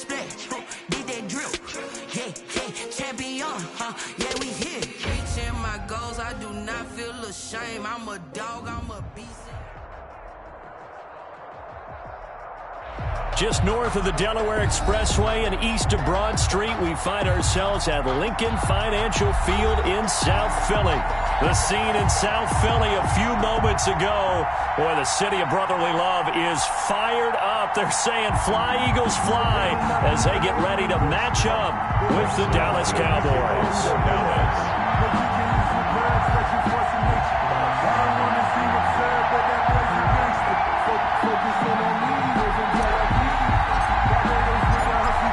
splash, did that drill. Yeah, champion, yeah, we here. Reaching my goals, I do not feel ashamed. I'm a dog, I'm a beast. Just north of the Delaware Expressway and east of Broad Street, we find ourselves at Lincoln Financial Field in South Philly. The scene in South Philly a few moments ago. Boy, the city of brotherly love is fired up. They're saying, "Fly, Eagles, fly," as they get ready to match up with the Dallas Cowboys.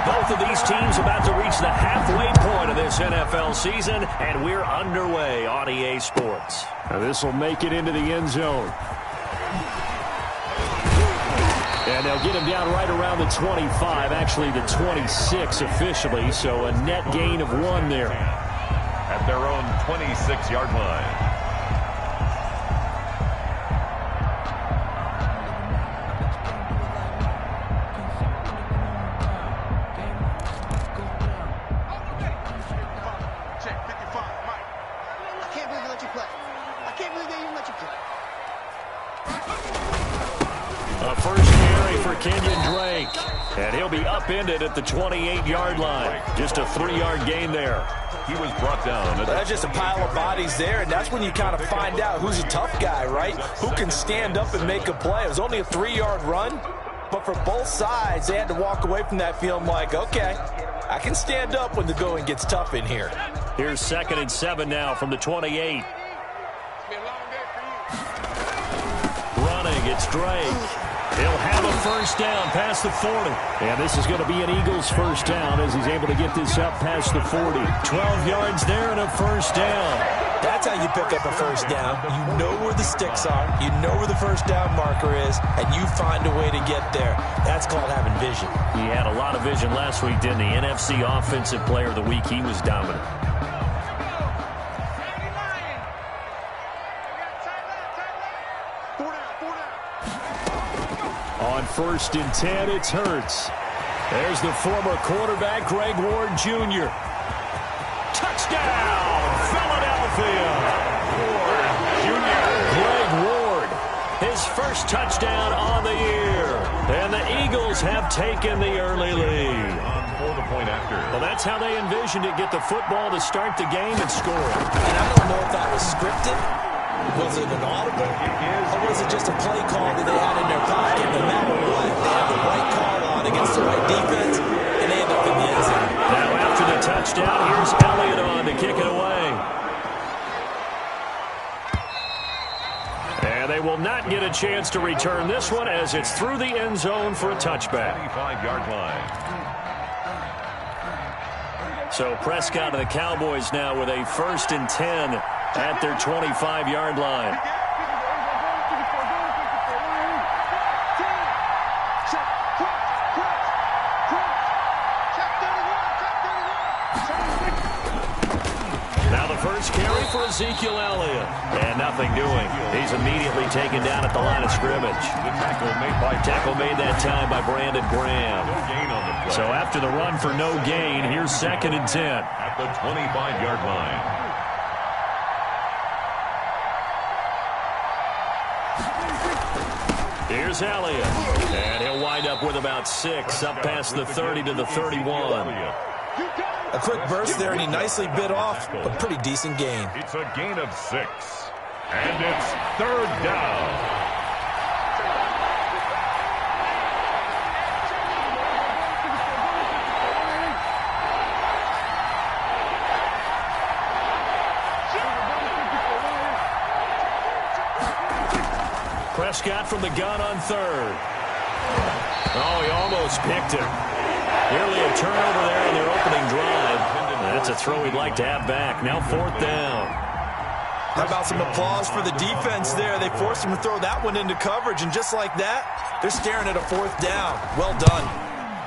Both of these teams about to reach the halfway point of this NFL season, and we're underway on EA Sports. Now this will make it into the end zone. And they'll get him down right around the 25, actually the 26 officially, so a net gain of 1 there. At their own 26-yard line. And he'll be upended at the 28-yard line. Just a 3-yard gain there. He was brought down. That's just a pile of bodies there, and that's when you kind of find out who's a tough guy, right? Who can stand up and make a play. It was only a 3-yard run, but for both sides, they had to walk away from that feeling like, okay, I can stand up when the going gets tough in here. Here's 2nd and 7 now from the 28. Running, it's Drake. He'll have a first down past the 40. And this is going to be an Eagles first down as he's able to get this up past the 40. 12 yards there and a first down. That's how you pick up a first down. You know where the sticks are. You know where the first down marker is, and you find a way to get there. That's called having vision. He had a lot of vision last week, didn't he? NFC Offensive Player of the Week. He was dominant. On 1st and 10, it's Hurts. There's the former quarterback, Greg Ward Jr. Touchdown, Philadelphia! Ward Jr. Greg Ward, his first touchdown on the year. And the Eagles have taken the early lead. For the point after. Well, that's how they envisioned it, get the football to start the game and score. And I don't know if that was scripted. Was it an audible? Or was it just a play call that they had in their pocket? No matter what, they had the right call on against the right defense, and they end up in the end zone. Now after the touchdown, here's Elliott on to kick it away. And they will not get a chance to return this one as it's through the end zone for a touchback. 25-yard line. So Prescott and the Cowboys now with a 1st and 10 at their 25-yard line. Now the first carry for Ezekiel Elliott. And nothing doing. He's immediately taken down at the line of scrimmage. The tackle made that time by Brandon Graham. No gain on the play. So after the run for no gain, here's 2nd and 10. At the 25-yard line. Here's Elliott, and he'll wind up with about 6, up past the 30 to the 31. A quick burst there, and he nicely bit off, but pretty decent gain. It's a gain of 6, and it's 3rd down. Prescott from the gun on 3rd. Oh, he almost picked it. Nearly a turnover there on their opening drive. That's a throw he'd like to have back. Now 4th down. How about some applause for the defense there? They forced him to throw that one into coverage, and just like that, they're staring at a 4th down. Well done.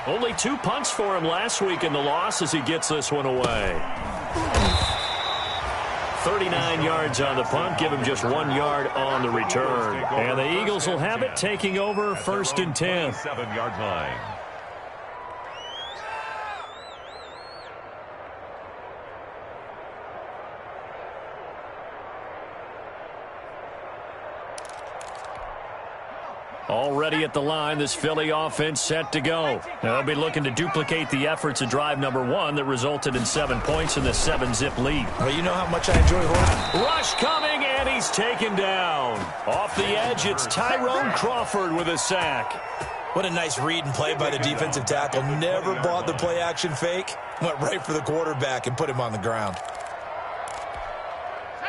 Only 2 punts for him last week in the loss as he gets this one away. 39 yards on the punt, give him just 1 yard on the return. And the Eagles will have it, taking over 1st and 10. 7-yard line. Already at the line, this Philly offense set to go. They'll be looking to duplicate the efforts of drive number 1 that resulted in 7 points in the 7-zip lead. Well, you know how much I enjoy holding. Rush coming, and he's taken down. Off the edge, it's Tyrone Crawford with a sack. What a nice read and play by the defensive tackle. Never bought the play-action fake. Went right for the quarterback and put him on the ground.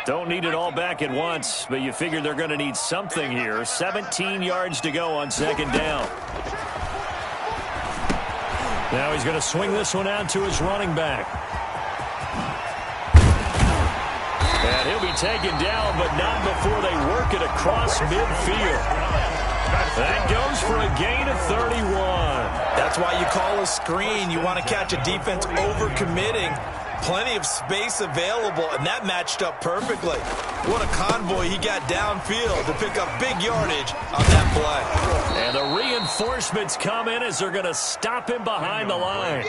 Don't need it all back at once, but you figure they're going to need something here. 17 yards to go on 2nd down. Now he's going to swing this one out to his running back. And he'll be taken down, but not before they work it across midfield. That goes for a gain of 31. That's why you call a screen. You want to catch a defense over-committing. Plenty of space available, and that matched up perfectly. What a convoy he got downfield to pick up big yardage on that play. And the reinforcements come in as they're going to stop him behind the line.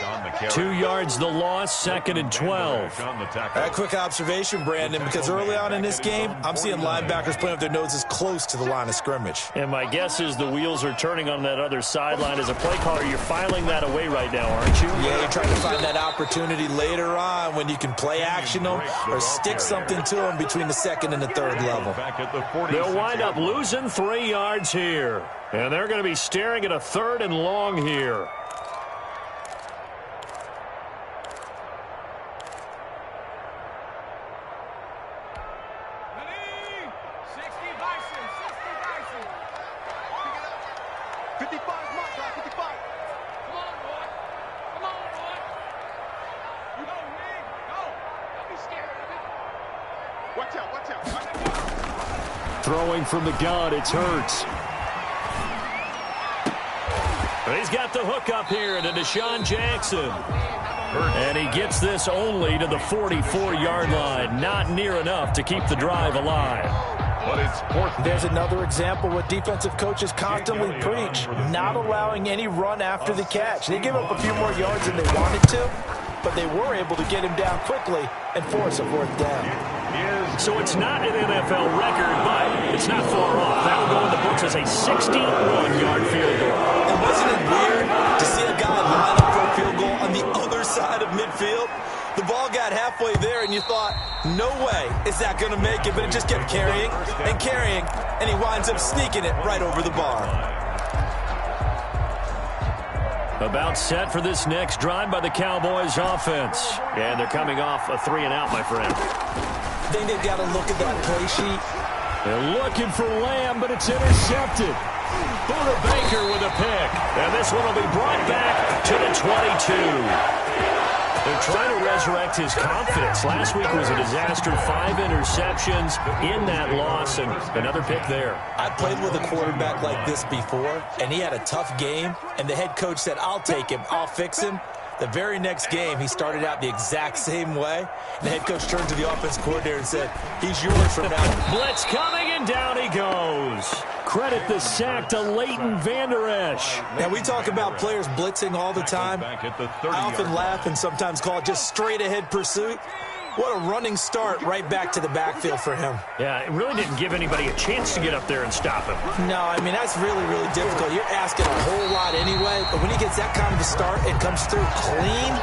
2 yards the loss, 2nd and 12. A quick observation, Brandon, because early on in this game, I'm seeing linebackers playing with their noses close to the line of scrimmage. And my guess is the wheels are turning on that other sideline. As a play caller, you're filing that away right now, aren't you? Yeah, you're trying to find that opportunity later on when you can play action them or stick something to them between the 2nd and the 3rd level. They'll wind up losing 3 yards here. And they're going to be staring at a 3rd and long here. Throwing from the gun, it's Hurts. He's got the hook up here to Deshaun Jackson. And he gets this only to the 44-yard line. Not near enough to keep the drive alive. But it's fourth. There's another example what defensive coaches constantly preach, not allowing any run after the catch. They give up a few more yards than they wanted to, but they were able to get him down quickly and force a 4th down. So it's not an NFL record, but it's not far off. That will go in the books as a 61-yard field goal. And wasn't it weird to see a guy line up for a field goal on the other side of midfield? The ball got halfway there, and you thought, no way is that going to make it, but it just kept carrying and carrying, and he winds up sneaking it right over the bar. About set for this next drive by the Cowboys offense. And they're coming off a 3-and-out, my friend. I think they've got to look at that play sheet. They're looking for Lamb, but it's intercepted. Buda Baker with a pick. And this one will be brought back to the 22. They're trying to resurrect his confidence. Last week was a disaster. 5 interceptions in that loss, and another pick there. I played with a quarterback like this before, and he had a tough game, and the head coach said, I'll take him, I'll fix him. The very next game, he started out the exact same way. The head coach turned to the offense coordinator and said, he's yours from now on. Blitz coming, and down he goes. Credit the sack to Leighton Vander Esch. Now, we talk about players blitzing all the time. I often laugh and sometimes call it just straight-ahead pursuit. What a running start right back to the backfield for him. Yeah, it really didn't give anybody a chance to get up there and stop him. No, I mean, that's really, really difficult. You're asking a whole lot anyway, but when he gets that kind of a start and comes through clean,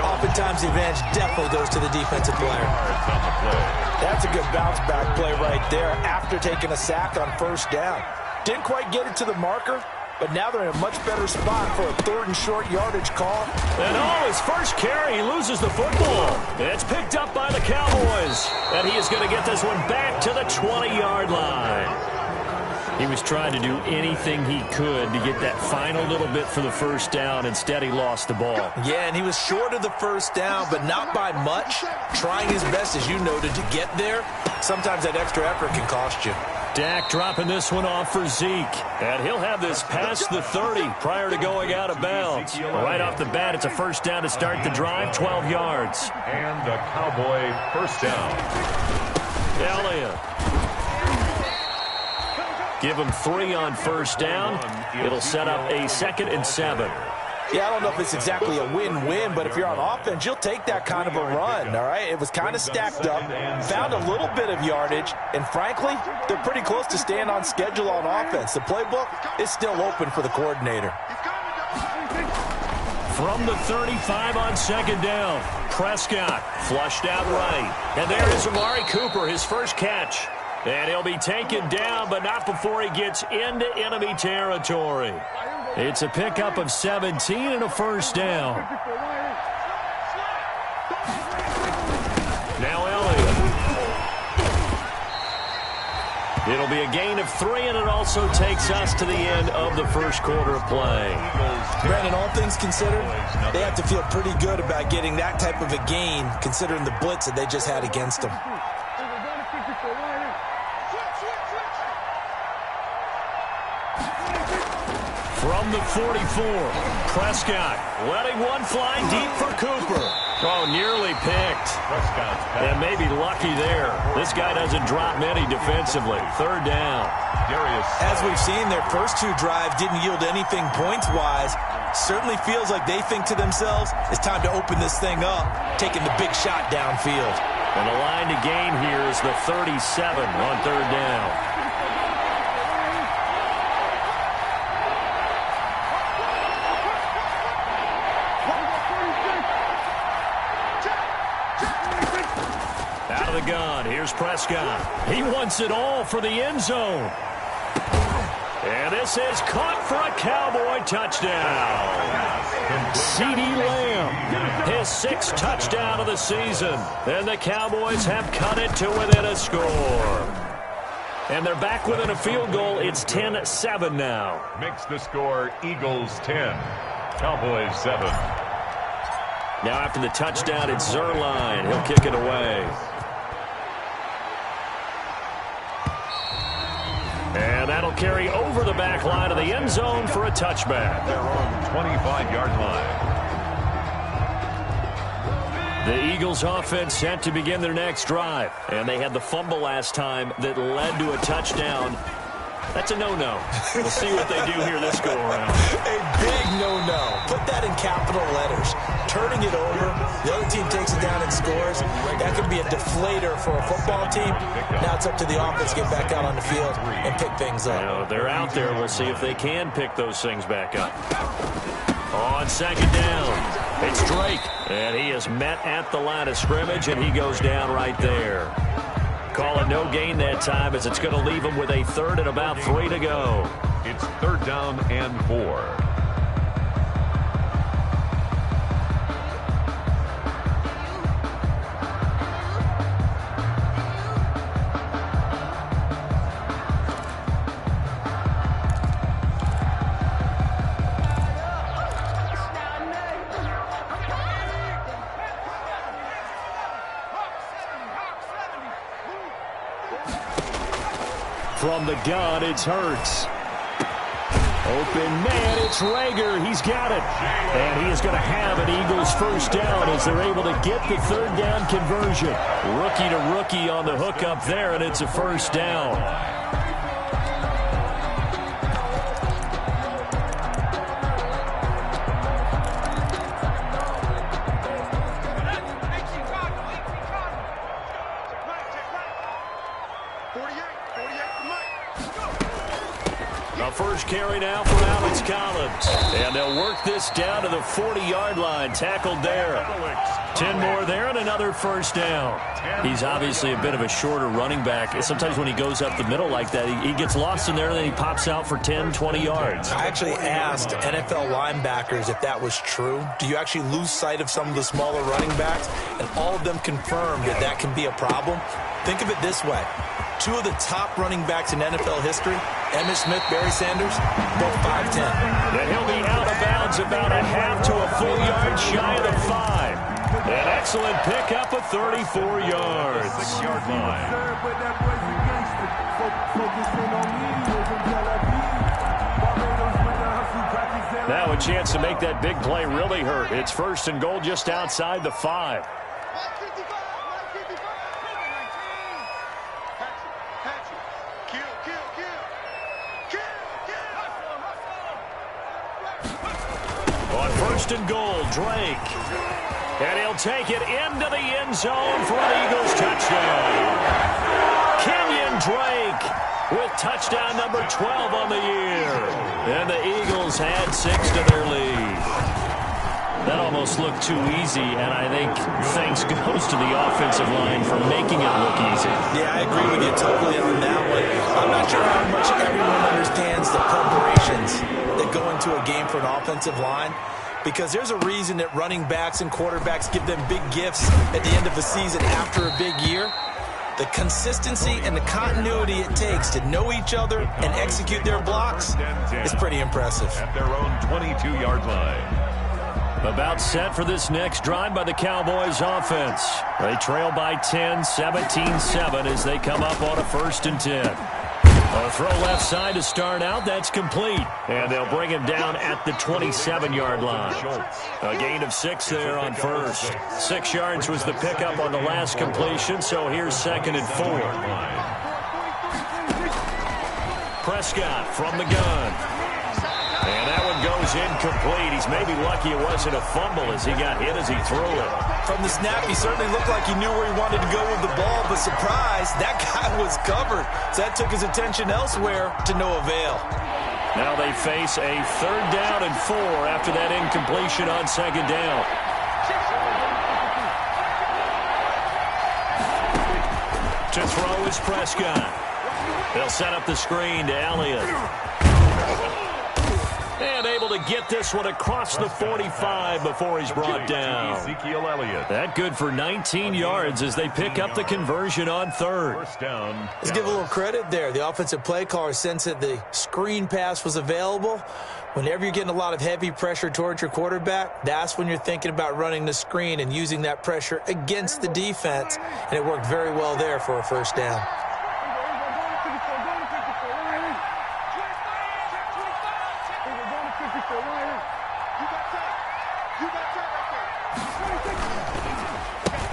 oftentimes the advantage definitely goes to the defensive player. That's a good bounce-back play right there after taking a sack on 1st down. Didn't quite get it to the marker, but now they're in a much better spot for a 3rd and short yardage call. And his first carry, he loses the football. It's picked up by the Cowboys. And he is going to get this one back to the 20-yard line. He was trying to do anything he could to get that final little bit for the 1st down. Instead, he lost the ball. Yeah, and he was short of the 1st down, but not by much. Trying his best, as you noted, to get there. Sometimes that extra effort can cost you. Dak dropping this one off for Zeke. And he'll have this past the 30 prior to going out of bounds. Right off the bat, it's a 1st down to start the drive, 12 yards. And the Cowboy 1st down. Elliott. Give him 3 on 1st down. It'll set up a 2nd and 7. Yeah, I don't know if it's exactly a win-win, but if you're on offense, you'll take that kind of a run, all right? It was kind of stacked up, found a little bit of yardage, and frankly, they're pretty close to staying on schedule on offense. The playbook is still open for the coordinator. From the 35 on second down, Prescott flushed out right. And there is Amari Cooper, his first catch. And he'll be taken down, but not before he gets into enemy territory. It's a pickup of 17 and a first down. Now Elliott. It'll be a gain of 3, and it also takes us to the end of the first quarter of play. Brandon, all things considered, they have to feel pretty good about getting that type of a gain, considering the blitz that they just had against them. From the 44, Prescott letting one fly deep for Cooper. Oh, nearly picked. And maybe lucky there. This guy doesn't drop many defensively. Third down. As we've seen, their first 2 drives didn't yield anything points-wise. Certainly feels like they think to themselves, it's time to open this thing up, taking the big shot downfield. And the line to gain here is the 37 on third down. The gun. Here's Prescott. He wants it all for the end zone. And this is caught for a Cowboy touchdown. CeeDee Lamb, his 6th touchdown of the season. And the Cowboys have cut it to within a score. And they're back within a field goal. It's 10-7 now. Makes the score Eagles 10, Cowboys 7. Now after the touchdown, it's Zerline. He'll kick it away. And that'll carry over the back line of the end zone for a touchback. They're on the 25-yard line. The Eagles offense set to begin their next drive. And they had the fumble last time that led to a touchdown. That's a no-no. We'll see what they do here this go-around. A big no-no. Put that in capital letters. Turning it over, the other team takes it down and scores. That could be a deflator for a football team. Now it's up to the offense to get back out on the field and pick things up. You know, they're out there. We'll see if they can pick those things back up. On second down, it's Drake. And he is met at the line of scrimmage, and he goes down right there. Call it no gain that time, as it's going to leave him with a 3rd and about 3 to go. It's 3rd down and 4. From the gun, it's Hurts. Open man, it's Rager. He's got it. And he is going to have an Eagles first down as they're able to get the 3rd down conversion. Rookie to rookie on the hook up there, and it's a first down. First carry now for Alex Collins. And they'll work this down to the 40-yard line. Tackled there. 10 more there and another first down. He's obviously a bit of a shorter running back. Sometimes when he goes up the middle like that, he gets lost in there and then he pops out for 10, 20 yards. I actually asked NFL linebackers if that was true. Do you actually lose sight of some of the smaller running backs? And all of them confirmed that that can be a problem. Think of it this way. 2 of the top running backs in NFL history, Emmitt Smith, Barry Sanders, both 5'10". And he'll be out of bounds about a half to a full yard shy of the 5. An excellent pickup of 34 yards. 6-yard line. Now a chance to make that big play really hurt. It's 1st and goal just outside the 5. first and goal. Drake. And he'll take it into the end zone for an Eagles touchdown. Kenyon Drake with touchdown number 12 on the year. And the Eagles add 6 to their lead. That almost looked too easy, and I think thanks goes to the offensive line for making it look easy. Yeah, I agree with you totally on that one. I'm not sure how much everyone understands the preparations that go into a game for an offensive line, because there's a reason that running backs and quarterbacks give them big gifts at the end of the season after a big year. The consistency and the continuity it takes to know each other and execute their blocks is pretty impressive. At their own 22-yard line. About set for this next drive by the Cowboys offense. They trail by 10, 17-7 as they come up on a 1st and 10. A throw left side to start out. That's complete. And they'll bring him down at the 27-yard line. A gain of 6 there on first. 6 yards was the pickup on the last completion, so here's 2nd and 4. Prescott from the gun. And that one goes incomplete. He's maybe lucky it wasn't a fumble as he got hit as he threw it. From the snap, he certainly looked like he knew where he wanted to go with the ball, but surprise, that guy was covered. So that took his attention elsewhere to no avail. Now they face a 3rd down and 4 after that incompletion on 2nd down. To throw is Prescott. They'll set up the screen to Elliott. And able to get this one across the 45 before he's brought down. Ezekiel Elliott. That good for 19 yards as they pick up the conversion on 3rd. First down. Let's give a little credit there. The offensive play caller sensed that the screen pass was available. Whenever you're getting a lot of heavy pressure towards your quarterback, that's when you're thinking about running the screen and using that pressure against the defense. And it worked very well there for a 1st down.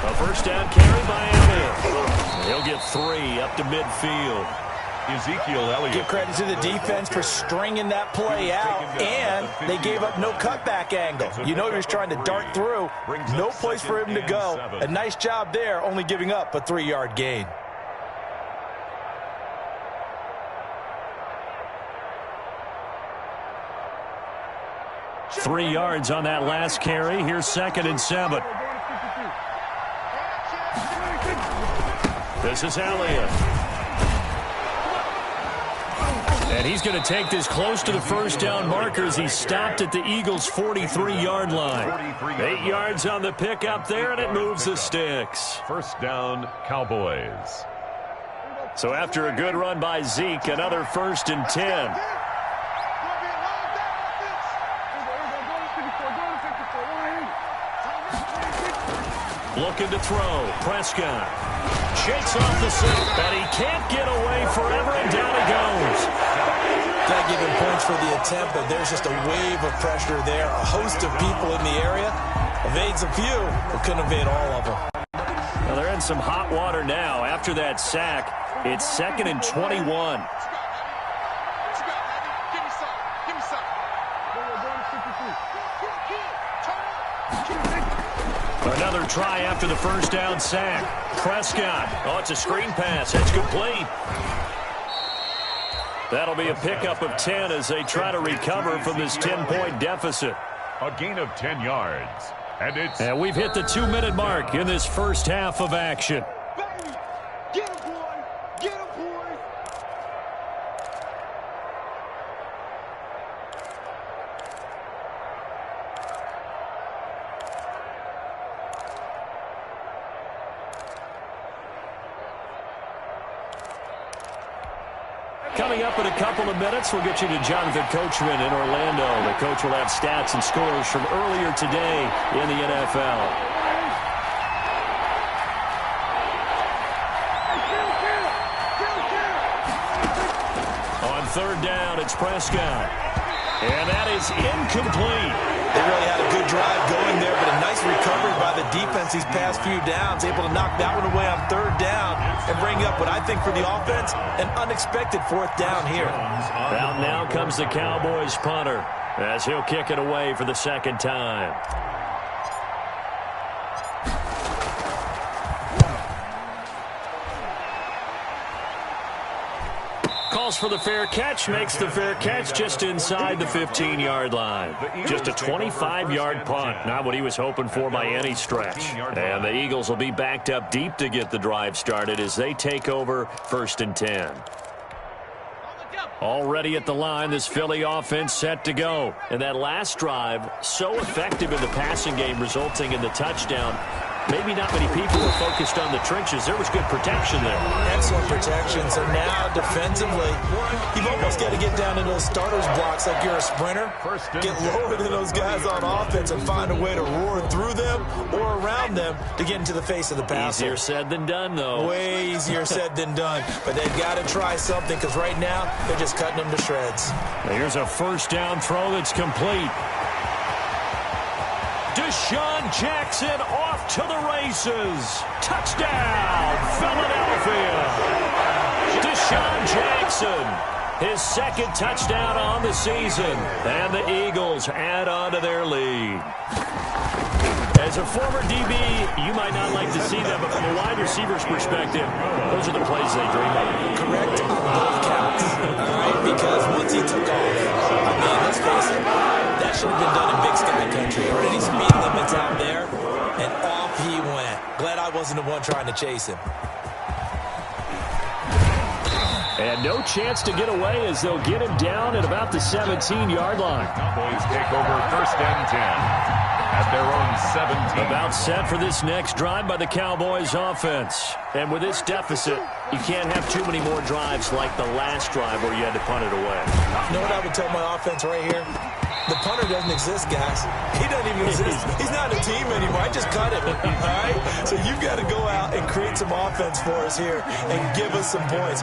A 1st down carry by Elliott. He'll get 3 up to midfield. Ezekiel Elliott. Give credit to the defense for stringing that play out, and they gave up no cutback angle. You know he was trying to dart through. No place for him to go. A nice job there, only giving up a 3-yard gain. Three yards on that last carry. Here's 2nd and 7. This is Elliott. And he's going to take this close to the 1st down markers. He stopped at the Eagles' 43-yard line. 8 yards on the pickup there, and it moves the sticks. 1st down, Cowboys. So after a good run by Zeke, another 1st and 10. Looking to throw. Prescott shakes off the sack, but he can't get away forever, and down he goes. Got to give him points for the attempt, but there's just a wave of pressure there. A host of people in the area. Evades a few, but couldn't evade all of them. Well, they're in some hot water now. After that sack, it's 2nd and 21. Another try after the 1st down sack. Prescott. Oh, it's a screen pass. It's complete. That'll be a pickup of 10 as they try to recover from this 10-point deficit. A gain of 10 yards. And we've hit the 2-minute mark in this first half of action. Get him, boy! Get him, boy! Coming up in a couple of minutes, we'll get you to Jonathan Coachman in Orlando. The coach will have stats and scores from earlier today in the NFL. On 3rd down, it's Prescott. And that is incomplete. They really had a good drive going there, but a nice recovery by the defense these past few downs. Able to knock that one away on 3rd down and bring up what I think for the offense, an unexpected 4th down here. Out now comes the Cowboys punter. as he'll kick it away for the second time. Calls for the fair catch, makes the fair catch just inside the 15-yard line. Just a 25-yard punt, not what he was hoping for by any stretch. And the Eagles will be backed up deep to get the drive started as they take over 1st and 10. Already at the line, this Philly offense set to go. And that last drive, so effective in the passing game, resulting in the touchdown. Maybe not many people were focused on the trenches. There was good protection there. Excellent protection. So now defensively, you've almost got to get down in those starters blocks like you're a sprinter. Get lower than those guys on offense and find a way to roar through them or around them to get into the face of the passer. Easier said than done, though. Way easier said than done. But they've got to try something because right now they're just cutting them to shreds. Here's a first down throw that's complete. Deshaun Jackson off to the races. Touchdown, Philadelphia. Deshaun Jackson, his second touchdown on the season. And the Eagles add on to their lead. As a former DB, you might not like to see that, but from a wide receiver's perspective, those are the plays they dream of. Correct on both counts. All right, because once he took off, I mean, let's face it, that should have been done in Big Sky Country. Already speed limits out there, and off he went. Glad I wasn't the one trying to chase him. And no chance to get away as they'll get him down at about the 17-yard line. Cowboys take over 1st and 10 at their own 17. About set for this next drive by the Cowboys offense. And with this deficit, you can't have too many more drives like the last drive where you had to punt it away. You know what I would tell my offense right here? The punter doesn't exist, guys. He doesn't even exist. He's not a team anymore. I just cut him, all right? So you've got to go out and create some offense for us here and give us some points.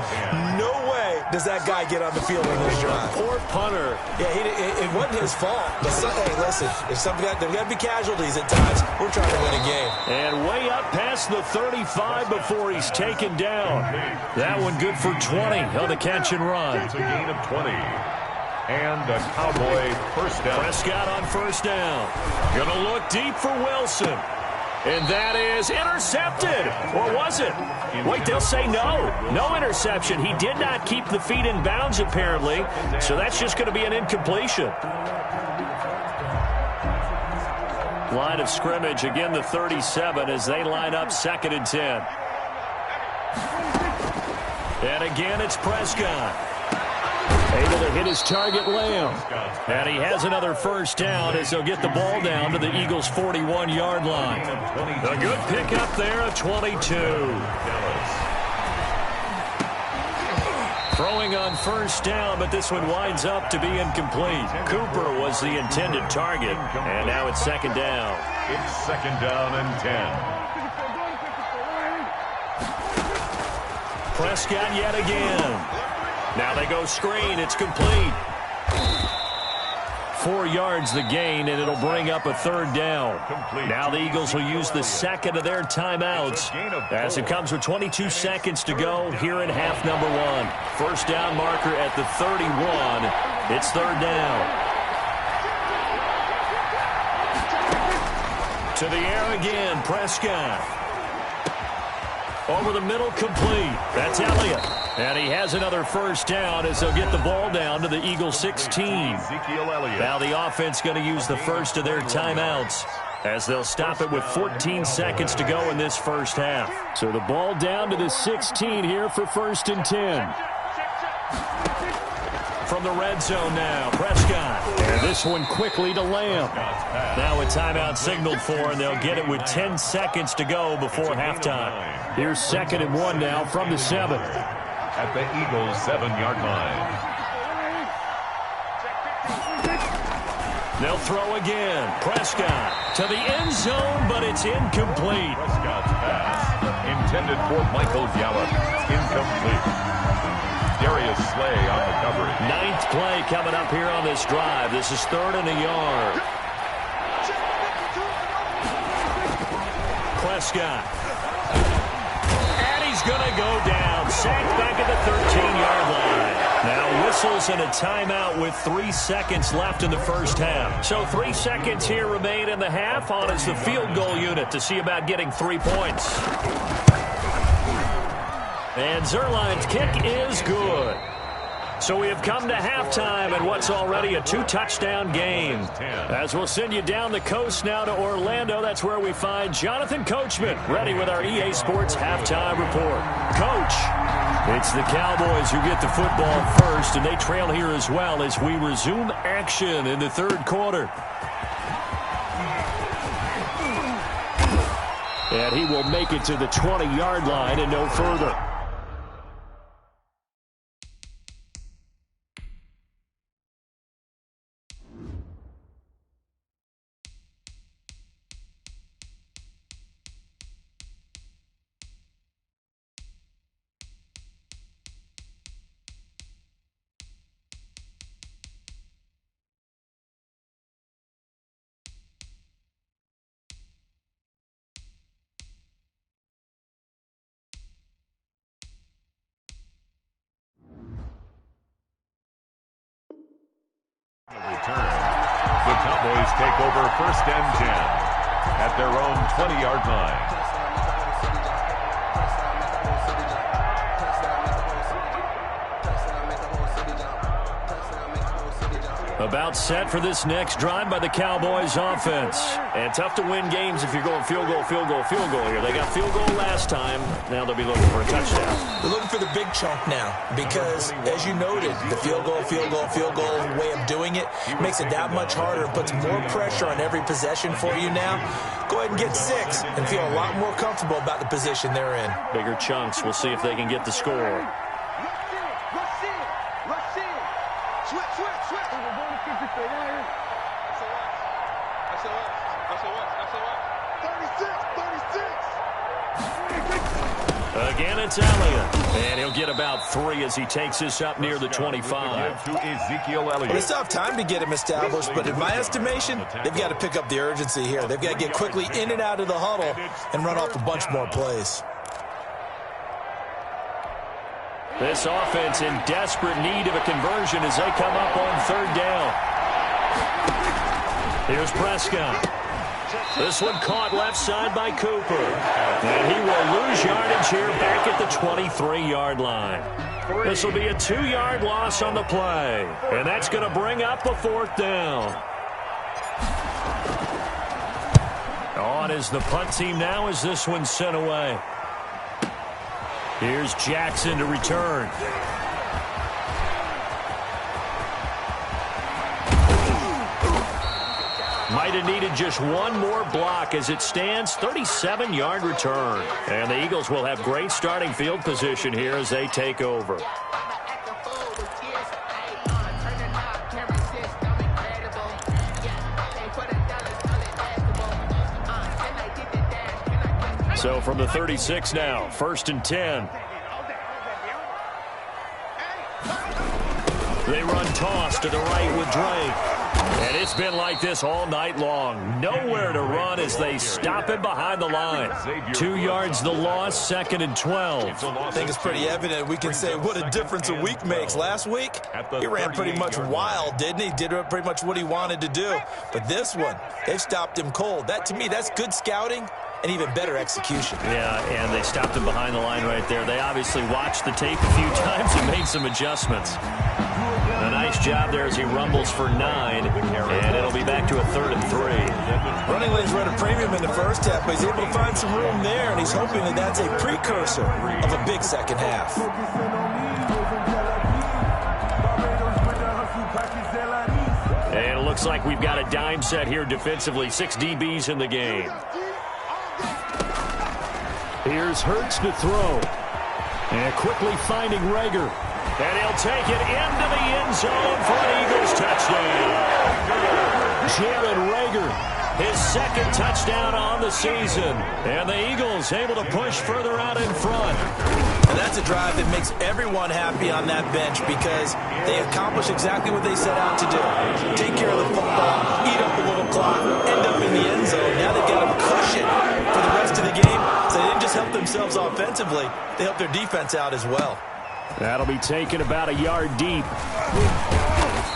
No way does that guy get on the field on this drive. Poor punter. Yeah, it wasn't his fault. But hey, listen, there's got to be casualties at times. We're trying to win a game. And way up past the 35 before he's taken down. That one good for 20 on the catch and run. It's a gain of 20. And a Cowboy first down. Prescott on first down. Going to look deep for Wilson. And that is intercepted. Or was it? Wait, they'll say no. No interception. He did not keep the feet in bounds, apparently. So that's just going to be an incompletion. Line of scrimmage, again the 37 as they line up 2nd and 10. And again, it's Prescott. Able to hit his target, Lamb. And he has another first down as they'll get the ball down to the Eagles' 41-yard line. A good pickup there of 22. Throwing on first down, but this one winds up to be incomplete. Cooper was the intended target, and now it's 2nd down. It's 2nd down and 10. Prescott yet again. Now they go screen. It's complete. 4 yards the gain, and it'll bring up a 3rd down. Now the Eagles will use the second of their timeouts as it comes with 22 seconds to go here in half number 1. First down marker at the 31. It's 3rd down. To the air again, Prescott. Over the middle, complete. That's Elliott. And he has another first down as they'll get the ball down to the Eagles' 16. Now the offense going to use the first of their timeouts as they'll stop it with 14 seconds to go in this first half. So the ball down to the 16 here for 1st and 10. From the red zone now, Prescott. And this one quickly to Lamb. Now a timeout signaled for, and they'll get it with 10 seconds to go before halftime. Here's 2nd and 1 now from the 7. At the Eagles' 7-yard line. They'll throw again. Prescott to the end zone, but it's incomplete. Prescott's pass intended for Michael Gallup. Incomplete. Darius Slay on the coverage. 9th play coming up here on this drive. This is 3rd and a yard. Prescott. And he's going to go down. Sacked back at the 13-yard line. Now whistles and a timeout with 3 seconds left in the first half. So 3 seconds here remain in the half. On is the field goal unit to see about getting 3 points. And Zerline's kick is good. So we have come to halftime in what's already a 2-touchdown game. As we'll send you down the coast now to Orlando, that's where we find Jonathan Coachman ready with our EA Sports halftime report. Coach, it's the Cowboys who get the football first, and they trail here as well as we resume action in the third quarter. And he will make it to the 20-yard line and no further. The Cowboys take over 1st and 10 at their own 20-yard line. About set for this next drive by the Cowboys offense. And tough to win games if you're going field goal, field goal, field goal here. They got field goal last time. Now they'll be looking for a touchdown. They're looking for the big chunk now because, as you noted, the field goal way of doing it makes it that much harder and puts more pressure on every possession for you now. Go ahead and get 6 and feel a lot more comfortable about the position they're in. Bigger chunks. We'll see if they can get the score. Again, it's Elliott. And he'll get about 3 as he takes this up near the 25. To Ezekiel Elliott. Well, they still have time to get him established, but in my estimation, they've got to pick up the urgency here. They've got to get quickly in and out of the huddle and run off a bunch more plays. This offense in desperate need of a conversion as they come up on 3rd down. Here's Prescott. This one caught left side by Cooper. And he will lose yardage here back at the 23-yard line. This will be a 2-yard loss on the play. And that's going to bring up a 4th down. On is the punt team now as this one's sent away. Here's Jackson to return. Might have needed just one more block as it stands. 37-yard return. And the Eagles will have great starting field position here as they take over. So from the 36 now, 1st and 10. They run toss to the right with Drake. And it's been like this all night long. Nowhere to run as they stop him behind the line. 2 yards the loss, 2nd and 12. I think it's pretty evident. We can say what a difference a week makes. Last week, he ran pretty much wild, didn't he? Did pretty much what he wanted to do. But this one, they've stopped him cold. That, to me, that's good scouting and even better execution. Yeah, and they stopped him behind the line right there. They obviously watched the tape a few times and made some adjustments. A nice job there as he rumbles for 9, and it'll be back to a 3rd and 3. Running lanes run a premium in the first half, but he's able to find some room there, and he's hoping that that's a precursor of a big second half. And it looks like we've got a dime set here defensively. 6 DBs in the game. Here's Hurts to throw. And quickly finding Rager. And he'll take it into the end zone for an Eagles touchdown. Jalen Rager, his 2nd touchdown on the season. And the Eagles able to push further out in front. And that's a drive that makes everyone happy on that bench because they accomplish exactly what they set out to do. Take care of the football, eat up a little clock, end up in the end zone. Now they've got a cushion for the rest of the game. So they didn't just help themselves offensively, they helped their defense out as well. That'll be taken about a yard deep.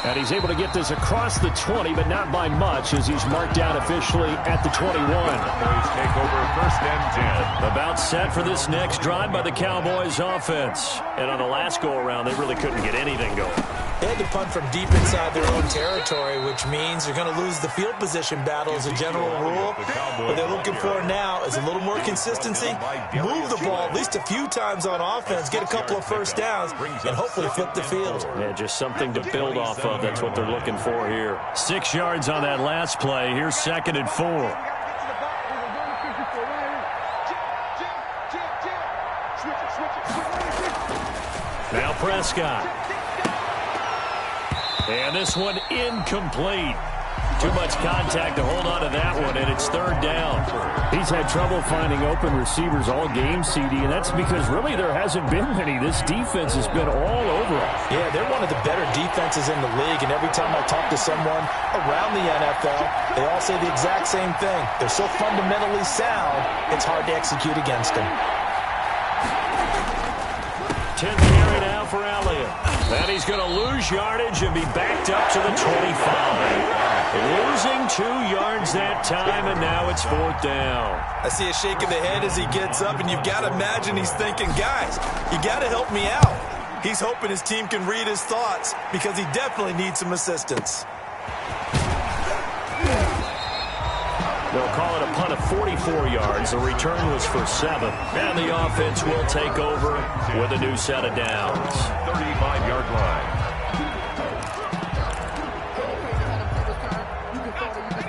And he's able to get this across the 20, but not by much, as he's marked out officially at the 21. Cowboys take over 1st and 10. About set for this next drive by the Cowboys offense. And on the last go-around, they really couldn't get anything going. They had to punt from deep inside their own territory, which means you're going to lose the field position battle as a general rule. What they're looking for now is a little more consistency, move the ball at least a few times on offense, get a couple of first downs, and hopefully flip the field. Yeah, just something to build off of. That's what they're looking for here. 6 yards on that last play. Here's 2nd and 4. Now Prescott. And this one incomplete. Too much contact to hold on to that one, and it's 3rd down. He's had trouble finding open receivers all game, CD, and that's because really there hasn't been many. This defense has been all over us. Yeah, they're one of the better defenses in the league, and every time I talk to someone around the NFL, they all say the exact same thing. They're so fundamentally sound, it's hard to execute against them. 10th carry now for Elliott. And he's going to lose yardage and be backed up to the 25. Losing 2 yards that time, and now it's 4th down. I see a shake of the head as he gets up, and you've got to imagine he's thinking, guys, you got to help me out. He's hoping his team can read his thoughts because he definitely needs some assistance. They'll call it a punt of 44 yards. The return was for 7. And the offense will take over with a new set of downs. 35-yard line.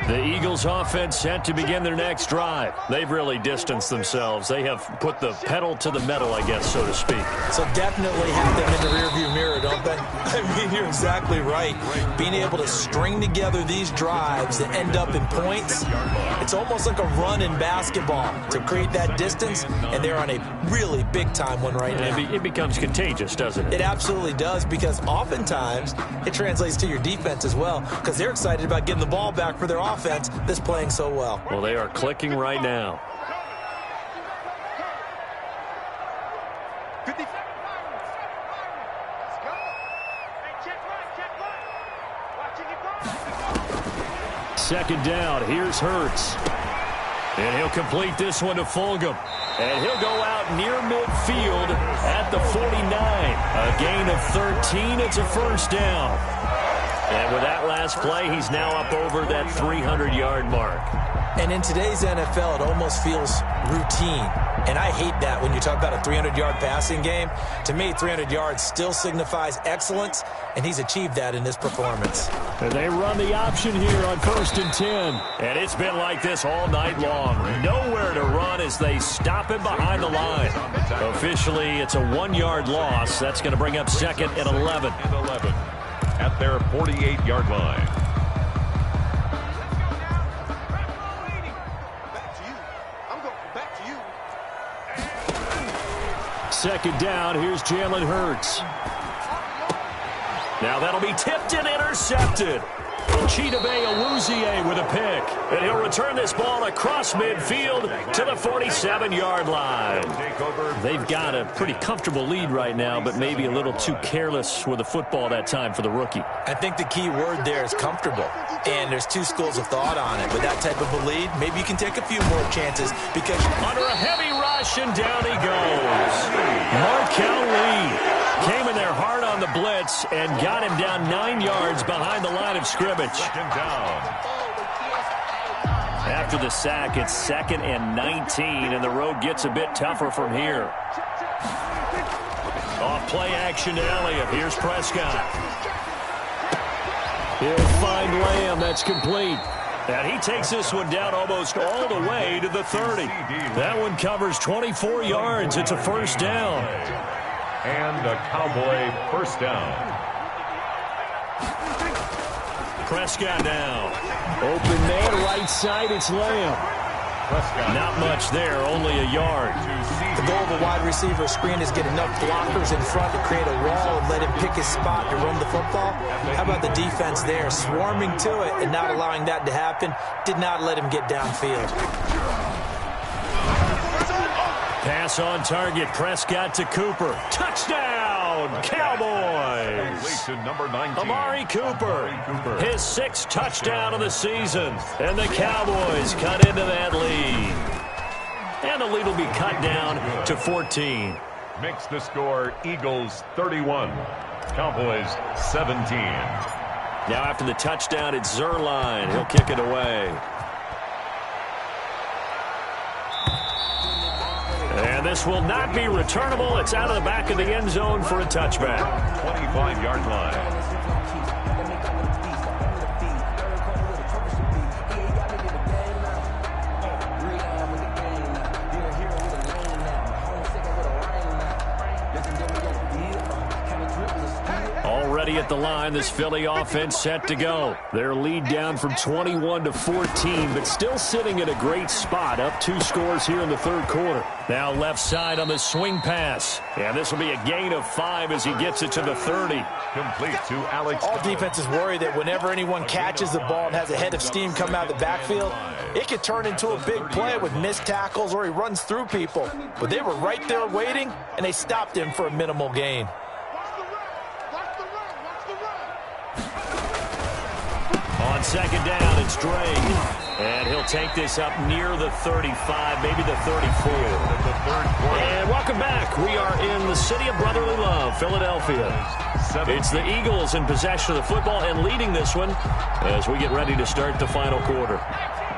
The Eagles offense set to begin their next drive. They've really distanced themselves. They have put the pedal to the metal, I guess, so to speak. So definitely have them in the rearview mirror, don't they? I mean, you're exactly right. Being able to string together these drives that end up in points, it's almost like a run in basketball to create that distance, and they're on a really big-time one right now. It becomes contagious, doesn't it? It absolutely does, because oftentimes it translates to your defense as well, because they're excited about getting the ball back for their offense that's playing so well. Well, they are clicking right now. Second down. Here's Hurts. And he'll complete this one to Fulgham. And he'll go out near midfield at the 49. A gain of 13. It's a first down. And with that last play, he's now up over that 300-yard mark. And in today's NFL, it almost feels routine. And I hate that when you talk about a 300-yard passing game. To me, 300 yards still signifies excellence, and he's achieved that in this performance. And they run the option here on 1st and 10. And it's been like this all night long. Nowhere to run as they stop him behind the line. Officially, it's a 1-yard loss. That's going to bring up 2nd and 11. At their 48-yard line. Second down, here's Jalen Hurts. Now that'll be tipped and intercepted. Chidobe Awuzie with a pick. And he'll return this ball across midfield to the 47-yard line. They've got a pretty comfortable lead right now, but maybe a little too careless with the football that time for the rookie. I think the key word there is comfortable. And there's two schools of thought on it. With that type of a lead, maybe you can take a few more chances because under a heavy rush, and down he goes. Markel Lee came in there hard on the blitz and got him down 9 yards behind the line of scrimmage. Second down. After the sack, it's 2nd and 19, and the road gets a bit tougher from here. Off play action to Elliott. Here's Prescott. He'll find Lamb. That's complete. And he takes this one down almost all the way to the 30. That one covers 24 yards. It's a first down. And a Cowboy first down. Prescott now. Open man, right side, it's Lamb. Prescott. Not much there, only a yard. The goal of a wide receiver screen is get enough blockers in front to create a wall and let him pick his spot to run the football. How about the defense there, swarming to it and not allowing that to happen? Did not let him get downfield. Pass on target, Prescott to Cooper. Touchdown! touchdown, Cowboys. To number 19. Amari Cooper, his 6th touchdown of the season. And the Cowboys cut into that lead. And the lead will be cut down to 14. Makes the score Eagles 31, Cowboys 17. Now after the touchdown, it's Zerline. He'll kick it away. And this will not be returnable. It's out of the back of the end zone for a touchback. 25-yard line. Already at the line, this Philly offense set to go. Their lead down from 21 to 14, but still sitting in a great spot, up 2 scores here in the third quarter. Now left side on the swing pass. And this will be a gain of 5 as he gets it to the 30. Complete to Alex. All defenses worry that whenever anyone catches the ball and has a head of steam come out of the backfield, it could turn into a big play with missed tackles or he runs through people. But they were right there waiting, and they stopped him for a minimal gain. On second down, it's Drake. And he'll take this up near the 35, maybe the 34. And welcome back. We are in the city of brotherly love, Philadelphia. It's the Eagles in possession of the football and leading this one as we get ready to start the final quarter.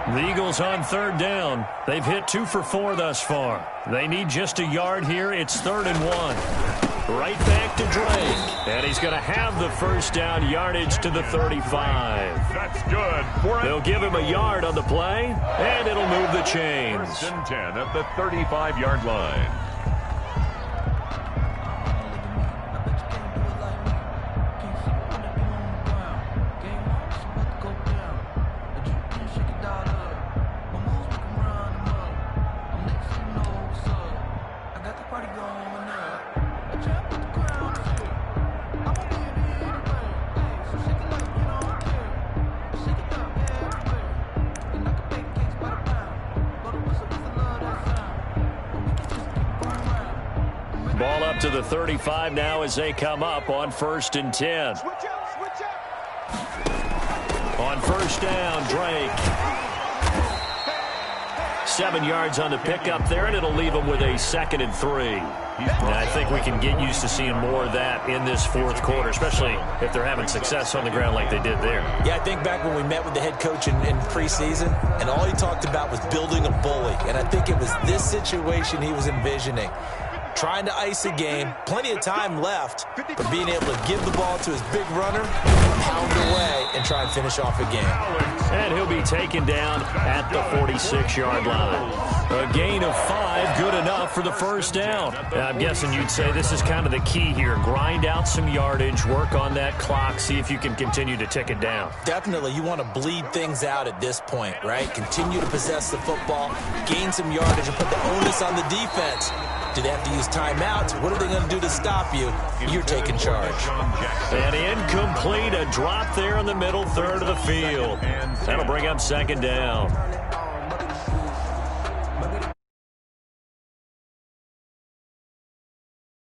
The Eagles on third down. They've hit 2 for 4 thus far. They need just a yard here. It's 3rd and 1. Right back to Drake. And he's going to have the first down, yardage to the 35. That's good. They'll give him a yard on the play, and it'll move the chains. 1st and 10 at the 35-yard line. Ball up to the 35 now as they come up on 1st and 10. On first down, Drake. 7 yards on the pickup there, and it'll leave them with a 2nd and 3. And I think we can get used to seeing more of that in this fourth quarter, especially if they're having success on the ground like they did there. Yeah, I think back when we met with the head coach in preseason, and all he talked about was building a bully. And I think it was this situation he was envisioning. Trying to ice a game, plenty of time left, but being able to give the ball to his big runner, pound away, and try and finish off a game. And he'll be taken down at the 46-yard line. A gain of 5, good enough for the first down. I'm guessing you'd say this is kind of the key here. Grind out some yardage, work on that clock, see if you can continue to tick it down. Definitely, you want to bleed things out at this point, right? Continue to possess the football, gain some yardage, and put the onus on the defense. Do they have to use timeouts? What are they going to do to stop you? You're taking charge. And incomplete, a drop there in the middle third of the field. That'll bring up 2nd down.